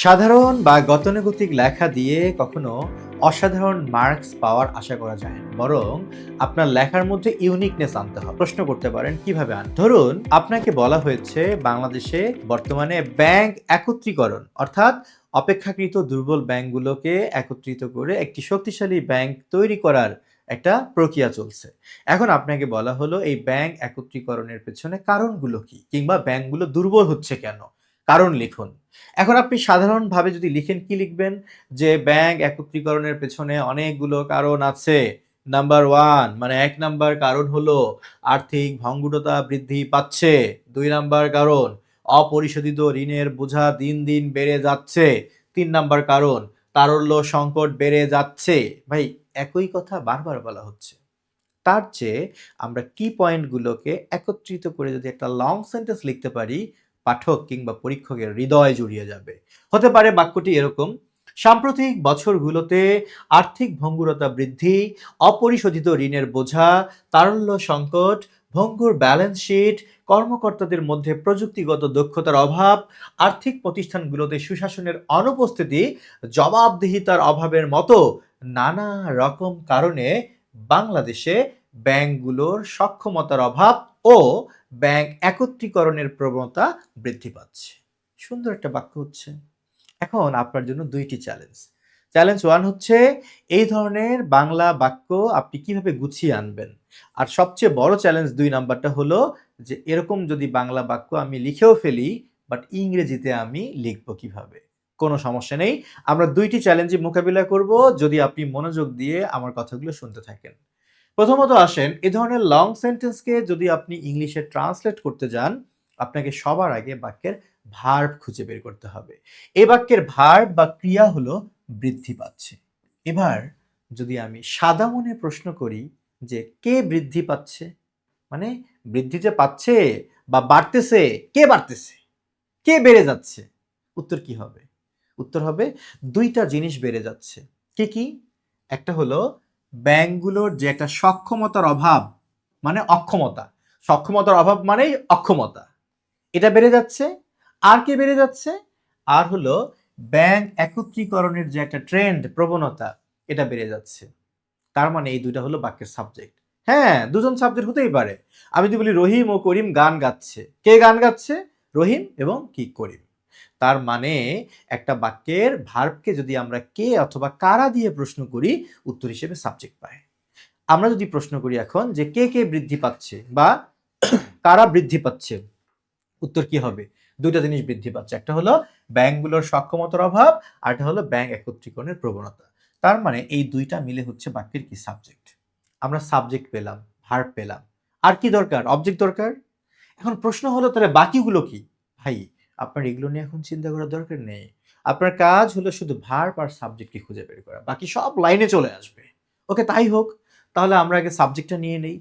সাধারণ বা গতানুগতিক লেখা দিয়ে কখনো অসাধারণ মার্কস পাওয়ার আশা করা যায় না, বরং আপনার লেখার মধ্যে ইউনিকনেস আনতে হবে। প্রশ্ন করতে পারেন কিভাবে ধরুন আপনাকে বলা হয়েছে বাংলাদেশে বর্তমানে ব্যাংক একত্রীকরণ অর্থাৎ অপেক্ষাকৃত দুর্বল ব্যাংকগুলোকে একত্রিত করে একটি শক্তিশালী ব্যাংক তৈরি করার একটা প্রক্রিয়া চলছে। এখন আপনাকে বলা হলো এই ব্যাংক একত্রীকরণের পেছনে কারণগুলো কি, কিংবা ব্যাংকগুলো দুর্বল হচ্ছে কেন, কারণ লিখুন। এখন আপনি সাধারণভাবে যদি লিখেন কি লিখবেন? যে ব্যাংক একত্রীকরণের পেছনে অনেকগুলো কারণ আছে। নাম্বার 1 মানে ১ নাম্বার কারণ হলো আর্থিক ভঙ্গুরতা বৃদ্ধি পাচ্ছে। ২ নাম্বার কারণ অপরিশোধিত ঋণের বোঝা দিন দিন বেড়ে যাচ্ছে। ৩ নাম্বার কারণ তারল্য সংকট বেড়ে যাচ্ছে। ভাই, একই কথা বারবার বলা হচ্ছে। তার চেয়ে আমরা কি পয়েন্টগুলোকে একত্রিত করে যদি একটা লং সেন্টেন্স লিখতে পারি, পাঠক কিংবা পরীক্ষকের হৃদয় জুড়িয়ে যাবে। হতে পারে বাক্যটি এরকম: সাম্প্রতিক বছরগুলোতে আর্থিক ভঙ্গুরতা বৃদ্ধি, অপরিশোধিত ঋণের বোঝা, তারল্য সংকট, ভঙ্গুর ব্যালেন্স শিট, কর্মকর্তাদের মধ্যে প্রযুক্তিগত দক্ষতার অভাব, আর্থিক প্রতিষ্ঠানগুলোতে সুশাসনের অনুপস্থিতি, জবাবদিহিতার অভাবের মতো নানা রকম কারণে বাংলাদেশে ব্যাংকগুলোর সক্ষমতার অভাব ও ব্যাংক একত্রীকরণের প্রবণতা বৃদ্ধি পাচ্ছে। সুন্দর একটা বাক্য হচ্ছে। এখন আপনার জন্য ২টি চ্যালেঞ্জ। চ্যালেঞ্জ 1 হচ্ছে এই ধরনের বাংলা বাক্য আপনি কিভাবে গুছিয়ে আনবেন। আর সবচেয়ে বড় চ্যালেঞ্জ ২ নাম্বারটা হলো যে এরকম যদি বাংলা বাক্য আমি লিখেও ফেলি, বাট ইংরেজিতে আমি লিখব কিভাবে? কোনো সমস্যা নেই। আমরা ২টি চ্যালেঞ্জই মোকাবিলা করব যদি আপনি মনোযোগ দিয়ে আমার কথাগুলো শুনতে থাকেন। প্রথমত আসেন, এ ধরনের লং সেন্টেন্সকে যদি আপনি ইংলিশে ট্রান্সলেট করতে যান, আপনাকে সবার আগে বাক্যের ভার্ব খুঁজে বের করতে হবে। এই বাক্যের ভার্ব বা ক্রিয়া হলো বৃদ্ধি পাচ্ছে। এবার যদি আমি সাদা মনে প্রশ্ন করি যে কে বৃদ্ধি পাচ্ছে, মানে বৃদ্ধি যে পাচ্ছে বা বাড়তেছে, কে বাড়তেছে, কে বেড়ে যাচ্ছে, উত্তর কি হবে? উত্তর হবে ২টা জিনিস বেড়ে যাচ্ছে। কি কি? একটা হলো ব্যাংকগুলোর যে একটা সক্ষমতার অভাব, মানে অক্ষমতা। সক্ষমতার অভাব মানেই অক্ষমতা, এটা বেড়ে যাচ্ছে। আর কি বেড়ে যাচ্ছে? আর হলো ব্যাংক একত্রীকরণের যে একটা ট্রেন্ড, প্রবণতা, এটা বেড়ে যাচ্ছে। তার মানে এই দুইটা হলো বাক্যের সাবজেক্ট। হ্যাঁ, দুজন সাবজেক্ট হতেই পারে। আমি যদি বলি রহিম ও করিম গান গাচ্ছে, কে গান গাচ্ছে? রহিম এবং কি করিম। তার মানে একটা বাক্যের ভার্বকে যদি আমরা কে অথবা কারা দিয়ে প্রশ্ন করি, উত্তর হিসেবে সাবজেক্ট পায়। আমরা যদি প্রশ্ন করি এখন যে কে কে বৃদ্ধি পাচ্ছে বা কারা বৃদ্ধি পাচ্ছে, উত্তর কি হবে? ২টা জিনিস বৃদ্ধি পাচ্ছে। একটা হলো ব্যাংকগুলোর সক্ষমতার অভাব, আর একটা হলো ব্যাংক একত্রীকরণের প্রবণতা। তার মানে এই ২টা মিলে হচ্ছে বাক্যের কি? সাবজেক্ট। আমরা সাবজেক্ট পেলাম, ভার্ব পেলাম। আর কি দরকার? অবজেক্ট দরকার। এখন প্রশ্ন হলো তাহলে বাকিগুলো কি? ভাই, আপনার এগুলো নিয়ে এখন চিন্তা করার দরকার নেই। আপনার কাজ হলো শুধু ভার্ব আর সাবজেক্টকে খুঁজে বের করা। বাকি সব লাইনে চলে আসবে। ওকে, তাই হোক। তাহলে আমরা আগে সাবজেক্টটা নিয়ে নেই।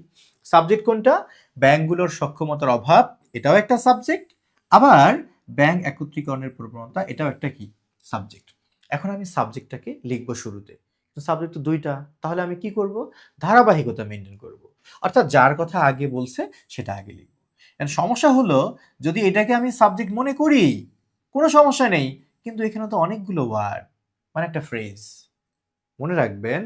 সাবজেক্ট কোনটা? ব্যাংকগুলোর সক্ষমতার অভাব, এটাও একটা সাবজেক্ট। আবার ব্যাংক একত্রীকরণের প্রবণতা, এটাও একটা কি? সাবজেক্ট। এখন আমি সাবজেক্টটাকে লিখবো শুরুতে। সাবজেক্ট তো ২টা, তাহলে আমি কি করব? ধারাবাহিকতা মেনটেন করব। অর্থাৎ যার কথা আগে বলছে সেটা আগে লিখব। সমস্যা হলো যদি এটাকে আমি সাবজেক্ট মনে করি, কোনো সমস্যা নেই, কিন্তু এখানে তো অনেকগুলো ওয়ার্ড, মানে একটা ফ্রেজ। মনে রাখবেন,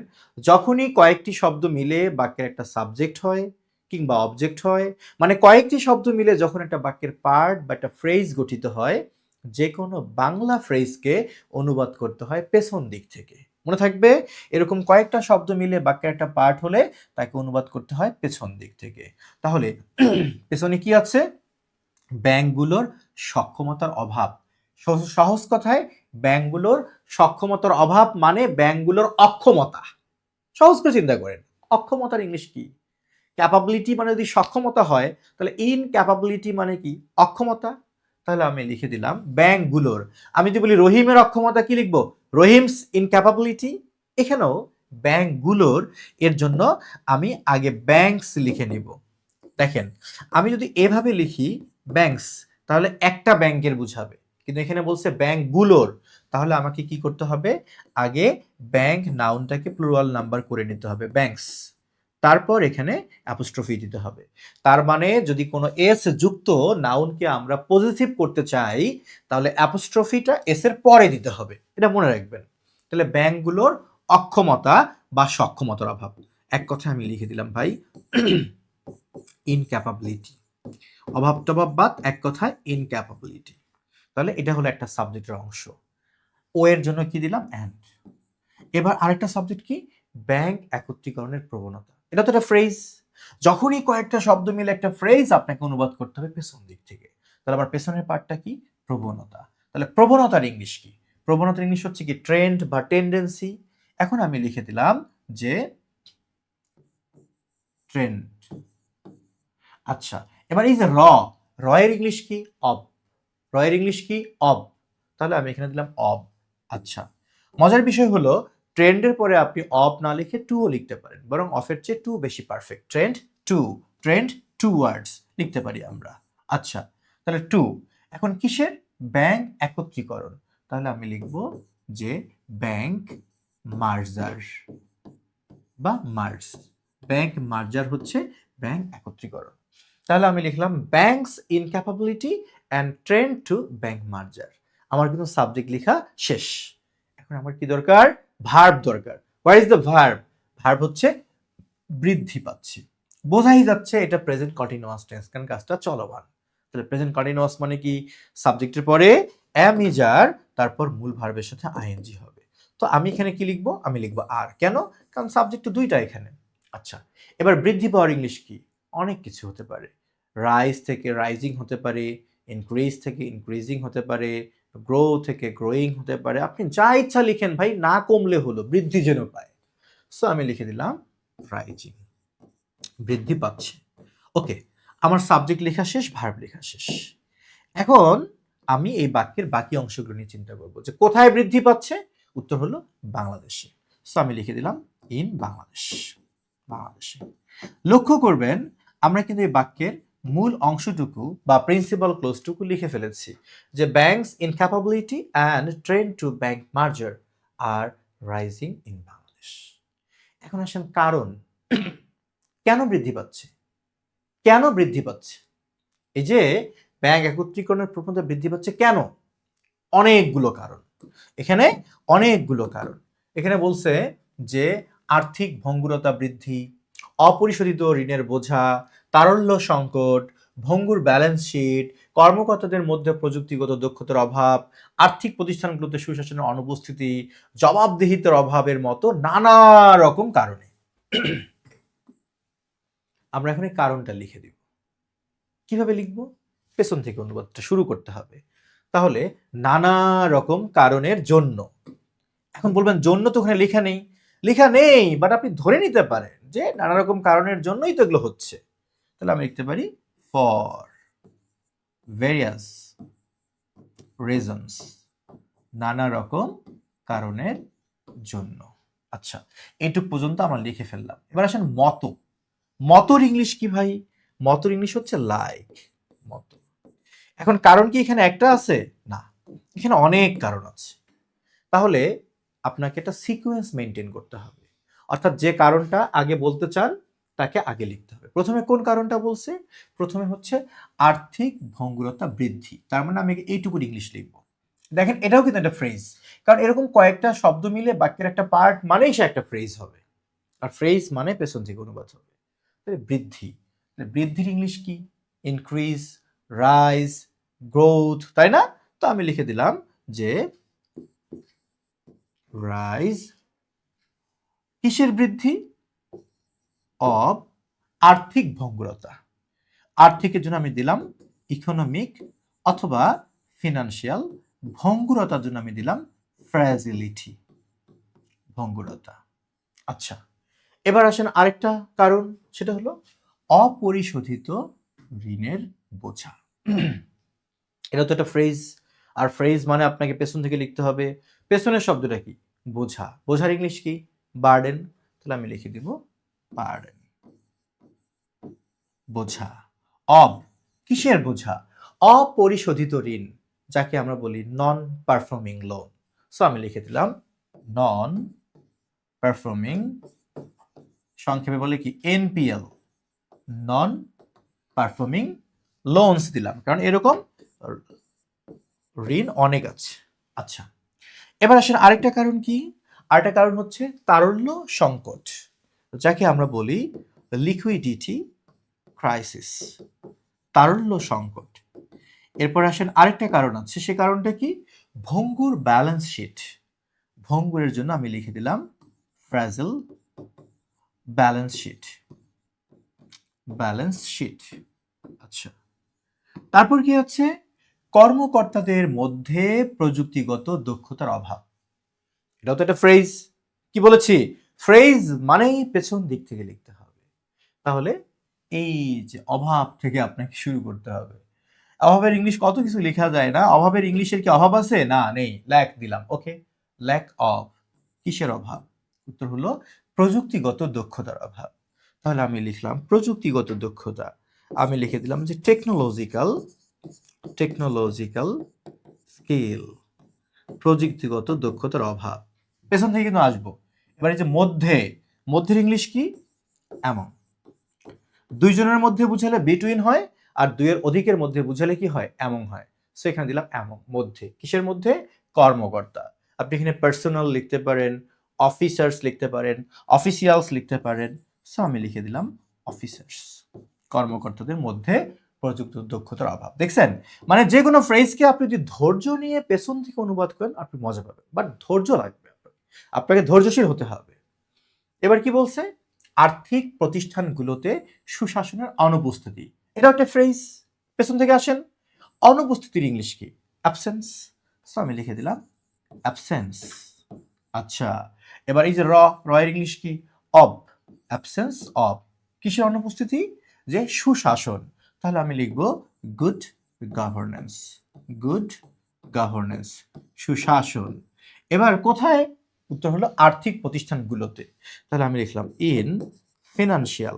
যখনই কয়েকটি শব্দ মিলে বাক্যের একটা সাবজেক্ট হয় কিংবা অবজেক্ট হয়, মানে কয়েকটি শব্দ মিলে যখন একটা বাক্যের পার্ট বা একটা ফ্রেজ গঠিত হয়, যে কোনো বাংলা ফ্রেজকে অনুবাদ করতে হয় পেছন দিক থেকে। মনে থাকবে, এরকম কয়েকটা শব্দ মিলে বাক্যের একটা পার্ট হলে তাকে অনুবাদ করতে হয় পেছন দিক থেকে। তাহলে পেছনে কি আছে? ব্যাংকগুলোর সক্ষমতার অভাব। সহজ কথায় ব্যাংকগুলোর সক্ষমতার অভাব মানে ব্যাংকগুলোর অক্ষমতা। সহজ করে চিন্তা করেন, অক্ষমতার ইংলিশ কি? ক্যাপাবিলিটি মানে যদি সক্ষমতা হয়, তাহলে ইনক্যাপাবিলিটি মানে কি? অক্ষমতা। তাহলে আমি লিখে দিলাম ব্যাংকগুলোর। আমি যদি বলি রহিমের অক্ষমতা, কি লিখবো? রহিমস ইনক্যাপাবিলিটি। এখানেও ব্যাংকগুলোর, এর জন্য আমি আগে ব্যাংকস লিখে নিব। দেখেন, আমি যদি এভাবে লিখি ব্যাংকস, তাহলে একটা ব্যাংকের বুঝাবে, কিন্তু এখানে বলছে ব্যাংকগুলোর, তাহলে আমাকে কি করতে হবে? আগে ব্যাংক নাউনটাকে প্লুরাল নাম্বার করে নিতে হবে, ব্যাংকস। তারপর এখানে অ্যাপোস্ট্রফি দিতে হবে। তার মানে যদি কোনো এস যুক্ত নাউনকে আমরা পজিটিভ করতে চাই তাহলে অ্যাপোস্ট্রফিটা এস এর পরে দিতে হবে, এটা মনে রাখবেন। তাহলে ব্যাংকগুলোর অক্ষমতা বা সক্ষমতার অভাব, এক কথা আমি লিখে দিলাম ভাই ইনক্যাপাবিলিটি, অভাব টভাব বাদ, এক কথায় ইনক্যাপাবিলিটি। তাহলে এটা হলো একটা সাবজেক্টের অংশ। ও এর জন্য কি দিলাম অ্যান্ড। এবার আরেকটা সাবজেক্ট কি, ব্যাংক একত্রীকরণের প্রবণতা। এটা তো একটা ফ্রেজ, যখনই কয়েকটা শব্দ মিলে একটা ফ্রেজ আপনাকে অনুবাদ করতে হবে পেছন দিক থেকে। তাহলে আমার পেছনের পার্টটা কি, প্রবণতা। তাহলে প্রবণতার ইংলিশ কি, প্রবণতার ইংলিশ হচ্ছে কি ট্রেন্ড বা টেন্ডেন্সি। এখন আমি লিখে দিলাম যে ট্রেন্ড। আচ্ছা, এবার এই যে র এর ইংলিশ কি, অব। র এর ইংলিশ কি, অব। তাহলে আমি এখানে দিলাম অব। আচ্ছা, মজার বিষয় হলো ট্রেন্ডের পরে আপনি অব না লিখে টুও লিখতে পারেন, বরং অফের চেয়ে টু বেশি perfect. Trend to, trend towards লিখতে পারি আমরা। আচ্ছা, তাহলে টু। এখন কিসের, ব্যাংক একত্রীকরণ। তাহলে আমি লিখব যে ব্যাংক মার্জার বা মার্জ। ব্যাংক মার্জার হচ্ছে ব্যাংক একত্রীকরণ। তাহলে আমি লিখলাম banks incapability and trend to bank merger. আমার কিন্তু সাবজেক্ট লেখা শেষ। এখন আমার কি দরকার, ভার্ব দরকার। What is the verb, verb হচ্ছে বৃদ্ধি পাচ্ছে। বোঝাই যাচ্ছে এটা প্রেজেন্ট কন্টিনিউয়াস টেন্স, কারণ কাজটা চলমান। তাহলে প্রেজেন্ট কন্টিনিউয়াস মানে কি, সাবজেক্টের পরে এম ইজার, তারপর মূল ভার্বের সাথে আইএনজি হবে। তো আমি এখানে কি লিখবো, আমি লিখবো আর। কেন, কারণ সাবজেক্ট তো দুইটা এখানে। আচ্ছা, এবার বৃদ্ধি পাওয়ার ইংলিশ কি, অনেক কিছু হতে পারে। রাইজ থেকে রাইজিং হতে পারে, ইনক্রিজ থেকে ইনক্রিজিং হতে পারে, গ্রো থেকে গ্রোয়িং হতে পারে। আপনি যা ইচ্ছা লিখেন ভাই, না কমলে হলো, বৃদ্ধি যেন পায়। সো আমি লিখে দিলাম রাইজিং, বৃদ্ধি পাচ্ছে। ওকে, আমার সাবজেক্ট লেখা শেষ, ভার্ব লেখা শেষ। এখন আমি এই বাক্যের বাকি অংশগুলো নিয়ে চিন্তা করব যে কোথায় বৃদ্ধি পাচ্ছে। উত্তর হলো বাংলাদেশে। সো আমি লিখে দিলাম ইন বাংলাদেশ, বাংলাদেশে। লক্ষ্য করবেন আমরা কিন্তু এই বাক্যের মূল অংশটুকু বা প্রিন্সিপাল ক্লোজটুকু লিখে ফেলেছি, যে banks incapability and trend to bank merger আর রাইজিং ইন বাংলাদেশ। এখন আসেন কারণ, কেন বৃদ্ধি পাচ্ছে, কেন বৃদ্ধি পাচ্ছে। এই যে ব্যাংক একত্রীকরণের প্রবণতা বৃদ্ধি পাচ্ছে কেন, অনেকগুলো কারণ। এখানে অনেকগুলো কারণ। এখানে বলছে যে আর্থিক ভঙ্গুরতা বৃদ্ধি, অপরিশোধিত ঋণের বোঝা, তারল্য সংকট, ভঙ্গুর ব্যালেন্স শিট, কর্মকর্তাদের মধ্যে প্রযুক্তিগত দক্ষতার অভাব, আর্থিক প্রতিষ্ঠানগুলোতে সুশাসনের অনুপস্থিতি, জবাবদিহিতার অভাবের মতো নানা রকম কারণে। আমরা এখন এই কারণটা লিখে দিব। কিভাবে লিখব, পেছন থেকে অনুবাদটা শুরু করতে হবে। তাহলে নানা রকম কারণের জন্য। এখন বলবেন জন্য তো ওখানে লেখা নেই, লেখা নেই, বাট আপনি ধরে নিতে পারেন যে নানা রকম কারণের জন্যই তো এগুলো হচ্ছে। তাহলে আমি লিখতে পারি ফর ভেরিয়াস রিজনস, নানা রকম কারণের জন্য। আচ্ছা, এইটুক পর্যন্ত আমরা লিখে ফেললাম। এবার আসেন মত। মতর ইংলিশ কি ভাই, মতর ইংলিশ হচ্ছে লাইক, মত। এখন কারণ কি এখানে একটা আছে, না, এখানে অনেক কারণ আছে। তাহলে আপনাকে একটা সিকোয়েন্স মেনটেন করতে হবে, অর্থাৎ যে কারণটা আগে বলতে চান তাকে আগে লিখতে হবে। প্রথমে কোন কারণটা বলছে, প্রথমে হচ্ছে আর্থিক ভঙ্গুরতা বৃদ্ধি, তার মানে আমি এইটুকু ইংলিশ লিখবো। দেখেন এটাও কিন্তু একটা ফ্রেজ, কারণ এরকম কয়েকটা শব্দ মিলে বাক্যের একটা পার্ট মানেই সে একটা ফ্রেজ হবে, আর ফ্রেজ মানে পেছন থেকে অনুবাদ হবে। বৃদ্ধি, বৃদ্ধির ইংলিশ কি, ইনক্রিজ, রাইজ, গ্রোথ, তাই না। তো আমি লিখে দিলাম যে রাইজ কিসের বৃদ্ধি, অব আর্থিক ভঙ্গুরতা। আর্থিকের জন্য আমি দিলাম ইকোনমিক অথবা ফিনান্সিয়াল, ভঙ্গুরতার জন্য আমি দিলাম ফ্র্যাজিলিটি, ভঙ্গুরতা। আচ্ছা, এবার আসেন আরেকটা কারণ, সেটা হলো অপরিশোধিত ঋণের বোঝা। এটা তো একটা ফ্রেজ, আর ফ্রেজ মানে আপনাকে পেছন থেকে লিখতে হবে। পেছনের শব্দটা কি, বোঝা, বোঝার ইংলিশ কি, বার্ডেন। তাহলে আমি লিখে দিব বার্ডেন, বোঝা। অব কিসের বোঝা, অপরিশোধিত ঋণ, যাকে আমরা বলি নন পারফর্মিং লোন। সো আমি লিখে দিলাম নন পারফর্মিং সংক্ষেপে বলে কি এনপিএল, নন পারফর্মিং লোনস দিলাম, কারণ এরকম ঋণ অনেক আছে। আচ্ছা, এবার আসেন আরেকটা কারণ কি, আরেকটা কারণ হচ্ছে তারল্য সংকট, যাকে আমরা বলি লিকুইডিটি ক্রাইসিস, তারল্য সংকট। এরপর আসেন আরেকটা কারণ আছে, সে কারণটা কি ভঙ্গুর ব্যালেন্স শিট। ভঙ্গুরের জন্য আমি লিখে দিলাম ফ্র্যাজেল ব্যালেন্স শিট, ব্যালেন্স শিট। আচ্ছা, তারপর কি হচ্ছে কর্মকর্তাদের মধ্যে প্রযুক্তিগত দক্ষতার অভাব। এটাও তো একটা ফ্রেজ, কি বলেছি ফ্রেজ মানেই পেছন দিক থেকে লিখতে হবে। তাহলে এই যে অভাব থেকে আপনাকে শুরু করতে হবে। অভাবের ইংলিশ কত কিছু লেখা যায় না, অভাবের ইংলিশের কি অভাব আছে? না, নেই, ল্যাক দিলাম। ওকে, ল্যাক অফ, কিসের অভাব? উত্তর হলো প্রযুক্তিগত দক্ষতার অভাব। তাহলে আমি লিখলাম প্রযুক্তিগত দক্ষতা, আমি লিখে দিলাম যে টেকনোলজিক্যাল স্কিল, প্রযুক্তিগত দক্ষতার অভাব। পেছন থেকে কিন্তু আসবো। এবারে যে মধ্যের ইংলিশ কি? এমন। দুইজনের মধ্যে বুঝালে বিটুইন হয়, আর দুইয়ের অধিকের মধ্যে বুঝালে কি হয়? এমন হয়। সো এখানে দিলাম এমন, মধ্যে। কিসের মধ্যে? কর্মকর্তা। আপনি এখানে পার্সোনাল লিখতে পারেন, অফিসার্স লিখতে পারেন, অফিসিয়ালস লিখতে পারেন। সো আমি লিখে দিলাম অফিসার্স, কর্মকর্তাদের মধ্যে প্রযুক্ত দক্ষতার অভাব। দেখছেন, মানে যে কোনো ফ্রেজকে আপনি যদি ধৈর্য নিয়ে পেছন থেকে অনুবাদ করেন আপনি মজা পাবেন, বাট ধৈর্য লাগবে, আপনাকে ধৈর্যশীল হতে হবে। এবার কি বলছে? আর্থিক প্রতিষ্ঠানগুলোতে সুশাসনের অনুপস্থিতি। এটা একটা ফ্রেজ, পেছন থেকে আসেন। অনুপস্থিতির ইংলিশ কি? অ্যাবসেন্স। সো আমি লিখে দিলাম অ্যাবসেন্স। আচ্ছা, এবার এই যে র এর ইংলিশ কি? Of, absence of. কিসের অনুপস্থিতি? যে সুশাসন। তাহলে আমি লিখব গুড গভর্নেন্স, গুড গভর্নেন্স, সুশাসন। এবার কোথায়? উত্তর হলো আর্থিক প্রতিষ্ঠানগুলোতে। তাহলে আমি লিখলাম ইন ফিনান্সিয়াল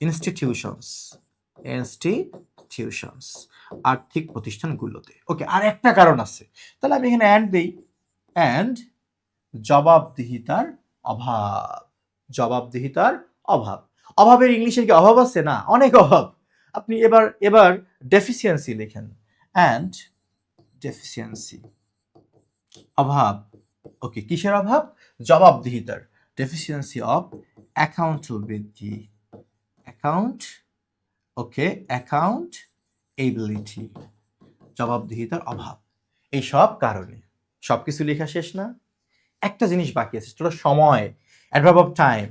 ইনস্টিটিউশনস, আর্থিক প্রতিষ্ঠানগুলোতে। ওকে, আর একটা কারণ আছে, তাহলে আমি এখানে অ্যান্ড দেই, অ্যান্ড জবাবদিহিতার অভাব, জবাবদিহিতার অভাব। অভাবের ইংলিশের কি অভাব আছে? না, অনেক অভাব। আপনি এবার ডেফিসিয়েন্সি লিখেন, অ্যান্ড ডেফিসিয়েন্সি, অভাব। ওকে, কিসের অভাব? জবাবদিহিতার, ডেফিসিয়েন্সি অফ অ্যাকাউন্টেবিলিটি, অ্যাকাউন্টেবিলিটি, জবাবদিহিতার অভাব। এই সব কারণে। সবকিছু লেখা শেষ না, একটা জিনিস বাকি আছে, সেটা সময়, অ্যাডভার্ব অফ টাইম,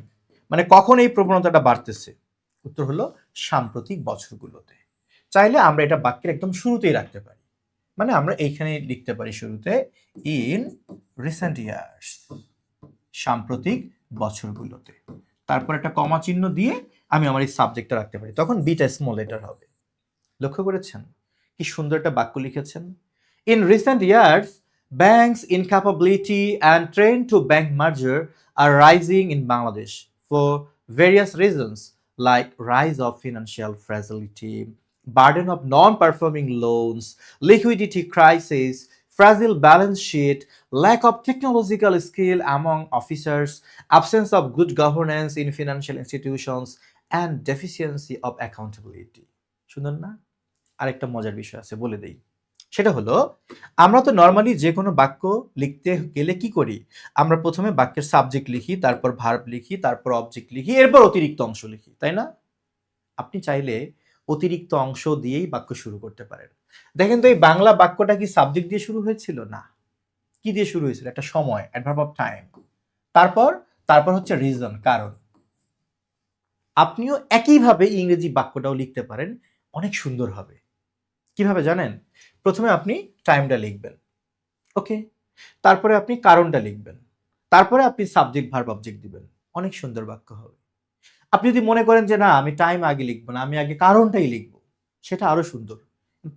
মানে কখন এই প্রবণতাটা বাড়তেছে। উত্তর হলো সাম্প্রতিক বছরগুলোতে। চাইলে আমরা এটা বাক্যের একদম শুরুতেই রাখতে পারি, মানে আমরা এইখানে লিখতে পারি শুরুতে ইন রিসেন্ট ইয়ার্স, সাম্প্রতিক বছরগুলোতে। তারপর একটা কমা চিহ্ন দিয়ে আমি আমার এই সাবজেক্টটা রাখতে পারি, তখন বিটা স্মল লেটার হবে। লক্ষ্য করেছেন কি সুন্দর একটা বাক্য লিখেছেন? In recent years banks' incapability and trend to bank merger are rising in Bangladesh for various reasons like rise of financial fragility, burden of non-performing loans, liquidity crisis, fragile balance sheet, lack of technological skill among officers, absence of good governance in financial institutions, and deficiency of accountability. শুনুন না, আরেকটা মজার বিষয় আছে, বলে দেই। সেটা হলো, আমরা তো নর্মালি যে কোনো বাক্য লিখতে গেলে কি করি? আমরা প্রথমে বাক্যের সাবজেক্ট লিখি, তারপর ভার্ব লিখি, তারপর অবজেক্ট লিখি, এরপর অতিরিক্ত অংশ লিখি, তাই না? আপনি চাইলে অতিরিক্ত অংশ দিয়েই বাক্য শুরু করতে পারেন। দেখেন তো এই বাংলা বাক্যটা কি সাবজেক্ট দিয়ে শুরু হয়েছিল? না। কি দিয়ে শুরু হয়েছিল? একটা সময়, অ্যাডভার্ব অফ টাইম। তারপর হচ্ছে রিজন, কারণ। আপনিও একইভাবে ইংরেজি বাক্যটাও লিখতে পারেন, অনেক সুন্দর হবে। কিভাবে জানেন? প্রথমে আপনি টাইমটা লিখবেন, ওকে, তারপরে আপনি কারণটা লিখবেন, তারপরে আপনি সাবজেক্ট ভার্ব অবজেক্ট দিবেন, অনেক সুন্দর বাক্য হবে। আপনি যদি মনে করেন যে না, আমি টাইম আগে লিখবো না, আমি আগে কারণটাই লিখবো, সেটা আরো সুন্দর।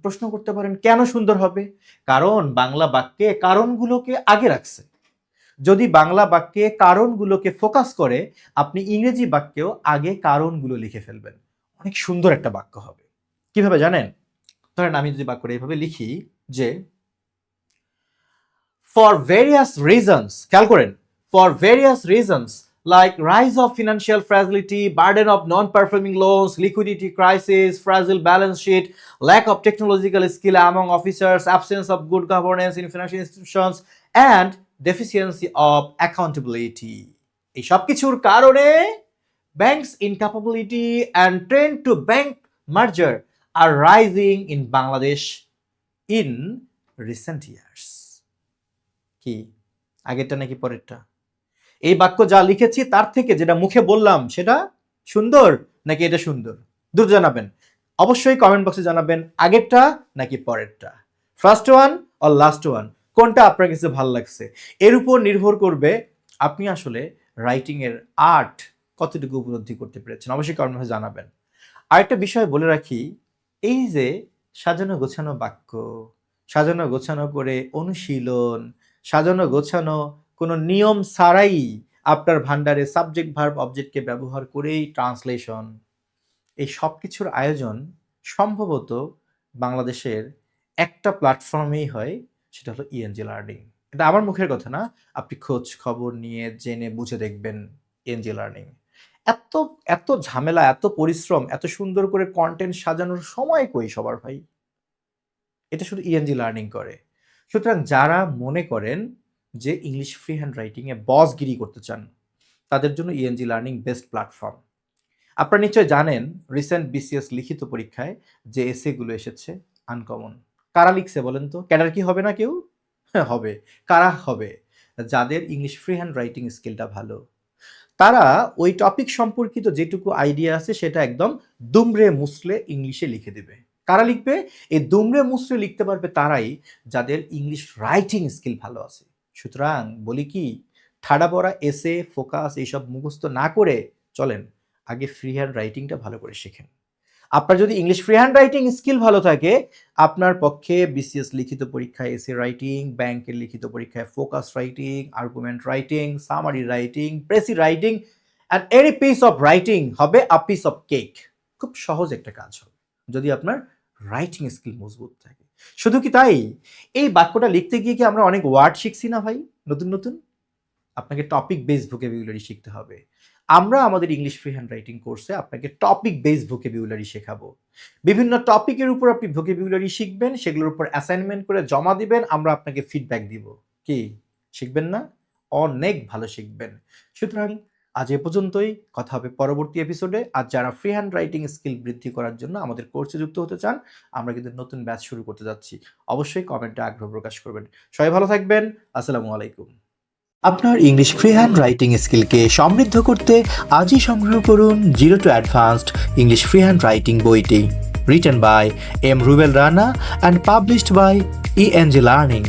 প্রশ্ন করতে পারেন কেন সুন্দর হবে? কারণ বাংলা বাক্যে কারণগুলোকে আগে রাখছে। যদি বাংলা বাক্যে কারণগুলোকে ফোকাস করে, আপনি ইংরেজি বাক্যেও আগে কারণগুলো লিখে ফেলবেন, অনেক সুন্দর একটা বাক্য হবে। কিভাবে জানেন? ধরেন আমি যদি বাক্যটা এইভাবে লিখি যে ফর ভেরিয়াস রিজনস, খেয়াল করেন, for various reasons like rise of financial fragility, burden of non-performing loans, liquidity crisis, fragile balance sheet, lack of technological skill among officers, absence of good governance in financial institutions, and deficiency of accountability. এই সব কিছুর কারণে banks incapability and trend to bank merger are rising in Bangladesh in recent years. কি আগেরটা নাকি পরেরটা? এই বাক্য যা লিখেছি তার থেকে যেটা মুখে বললাম সেটা সুন্দর নাকি এটা সুন্দর? দ্রুত জানাবেন, অবশ্যই কমেন্ট বক্সে জানাবেন আগেরটা নাকি পরেরটা, first one or last one, কোনটা আপনার কাছে ভালো লাগছে। এর উপর নির্ভর করবে আপনি আসলে রাইটিং এর আর্ট কতটুকু উপলব্ধি করতে পেরেছেন, অবশ্যই কমেন্ট বক্সে জানাবেন। আরেকটা বিষয় বলে রাখি, এই যে সাজানো গোছানো বাক্য, সাজানো গোছানো করে অনুশীলন, সাজানো গোছানো কোনো নিয়ম ছাড়াই আপনার ভান্ডারে সাবজেক্ট ভার্ব অবজেক্টকে ব্যবহার করেই ট্রান্সলেশন, এই সব কিছুর আয়োজন সম্ভবত বাংলাদেশের একটা প্ল্যাটফর্মেই হয়, সেটা হলো ইএনজি লার্নিং। এটা আমার মুখের কথা না, আপনি খোঁজ খবর নিয়ে জেনে বুঝে দেখবেন ইএনজি লার্নিং। এত এত ঝামেলা, এত পরিশ্রম, এত সুন্দর করে কন্টেন্ট সাজানোর সময় কই সবার ভাই? এটা শুধু ইএনজি লার্নিং করে। সুতরাং যারা মনে করেন যে ইংলিশ ফ্রি হ্যান্ড রাইটিংয়ে বসগিরি করতে চান, তাদের জন্য ইএনজি লার্নিং বেস্ট প্ল্যাটফর্ম। আপনারা নিশ্চয় জানেন রিসেন্ট বিসিএস লিখিত পরীক্ষায় যে এসেগুলো এসেছে আনকমন। কারা লিখছে বলেন তো? ক্যাডার কি হবে না কেউ? হ্যাঁ হবে। কারা হবে? যাদের ইংলিশ ফ্রি হ্যান্ড রাইটিং স্কিলটা ভালো, তারা ওই টপিক সম্পর্কিত যেটুকু আইডিয়া আছে সেটা একদম দুমড়ে মুছলে ইংলিশে লিখে দেবে। কারা লিখবে? এই দুমড়ে মুছলে লিখতে পারবে তারাই যাদের ইংলিশ রাইটিং স্কিল ভালো আছে। সুতরাং বলি কি, ঠাডা পড়া এসে ফোকাস এইসব মুখস্থ না করে চলেন আগে ফ্রি হ্যান্ড রাইটিংটা ভালো করে শেখেন। আপনার যদি English free hand writing skill ভালো থাকে, আপনার পক্ষে বিসিএস লিখিত পরীক্ষায় এসে রাইটিং, ব্যাংকের লিখিত পরীক্ষায় focus writing, argument writing, summary writing, precis writing and any piece of writing হবে আ পিস অফ কেক। খুব সহজ একটা কাজ হবে যদি আপনার রাইটিং স্কিল মজবুত থাকে। শুধু কি তাই, এই বাক্যটা লিখতে গিয়ে কি আমরা অনেক ওয়ার্ড শিখছি না ভাই? নতুন নতুন আপনাকে টপিক বেসড ভোকাবুলারি শিখতে হবে। আমরা আমাদের ইংলিশ ফ্রি হ্যান্ড রাইটিং কোর্সে আপনাকে টপিক বেসড ভোকাবুলারি শেখাবো। বিভিন্ন টপিকের উপর আপনি ভোকাবুলারি শিখবেন, সেগুলোর উপর অ্যাসাইনমেন্ট করে জমা দিবেন, আমরা আপনাকে ফিডব্যাক দিব। কি শিখবেন না? অনেক ভালো শিখবেন। সুতরাং আজ এ পর্যন্তই, কথা হবে পরবর্তী এপিসোডে। আর যারা ফ্রি হ্যান্ড রাইটিং স্কিল বৃদ্ধি করার জন্য আমাদের কোর্সে যুক্ত হতে চান, আমরা কিন্তু নতুন ব্যাচ শুরু করতে যাচ্ছি। অবশ্যই কমেন্টে আগ্রহ প্রকাশ করবেন। সবাই ভালো থাকবেন। আসসালামু আলাইকুম। আপনার ইংলিশ ফ্রি হ্যান্ড রাইটিং স্কিলকে সমৃদ্ধ করতে আজই সংগ্রহ করুন zero to advanced English free hand writing বইটি, written by M Rubel Rana and published by ENG learning.